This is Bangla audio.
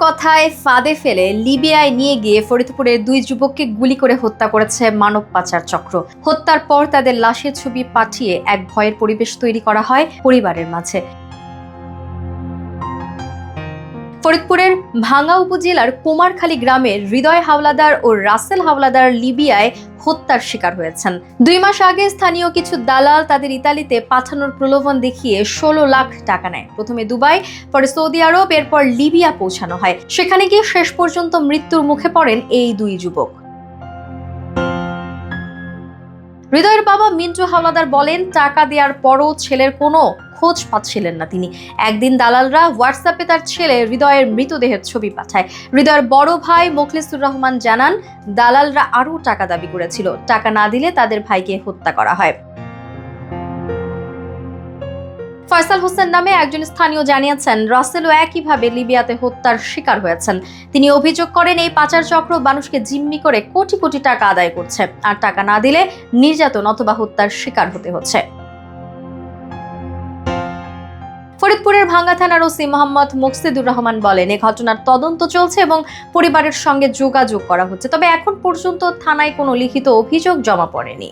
কথায় ফাঁদে ফেলে লিবিয়ায় নিয়ে গিয়ে ফরিদপুরের 2 যুবককে গুলি করে হত্যা করেছে মানব পাচার চক্র। হত্যার পর তাদের লাশের ছবি পাঠিয়ে এক ভয়ের পরিবেশ তৈরি করা হয় পরিবারের মাঝে। ফরিদপুরের ভাঙ্গা উপজেলার কুমারখালী গ্রামের হৃদয় হাওলাদার ও রাসেল হাওলাদার লিবিয়ায় হত্যার শিকার হয়েছেন। 2 মাস আগে স্থানীয় কিছু দালাল তাদের ইতালিতে পাঠানোর প্রলোভন দেখিয়ে 16 লাখ টাকা নেয়। প্রথমে দুবাই, পরে সৌদি আরব, এরপর লিবিয়া পৌঁছানো হয়। সেখানে গিয়ে শেষ পর্যন্ত মৃত্যুর মুখে পড়েন এই 2 যুবক। হৃদয়ের বাবা মিন্টু হাওলাদার বলেন, টাকা দেওয়ার পরও ছেলের কোনো খোঁজ পাচ্ছিলেন না তিনি। একদিন দালালরা হোয়াটসঅ্যাপে তার ছেলে হৃদয়ের মৃতদেহের ছবি পাঠায়। হৃদয়ের বড় ভাই মোখলেসুর রহমান জানান, দালালরা আরও টাকা দাবি করেছিল। টাকা না দিলে তাদের ভাইকে হত্যা করা হয়। ফয়সাল হোসেন নামে একজন স্থানীয় জানিয়েছেন, রাসেলও একইভাবে লিবিয়াতে হত্যার শিকার হয়েছেন। তিনি অভিযোগ করেন, এই পাচার চক্র মানুষকে জিম্মি করে কোটি কোটি টাকা আদায় করছে, আর টাকা না দিলে নির্যাতন অথবা হত্যার শিকার হতে হচ্ছে। ফরিদপুরের ভাঙ্গা থানার ওসি মোহাম্মদ মুকসিদুর রহমান বলেন, এই ঘটনার তদন্ত চলছে এবং পরিবারের সঙ্গে যোগাযোগ করা হচ্ছে। তবে এখন পর্যন্ত থানায় কোনো লিখিত অভিযোগ জমা পড়েনি।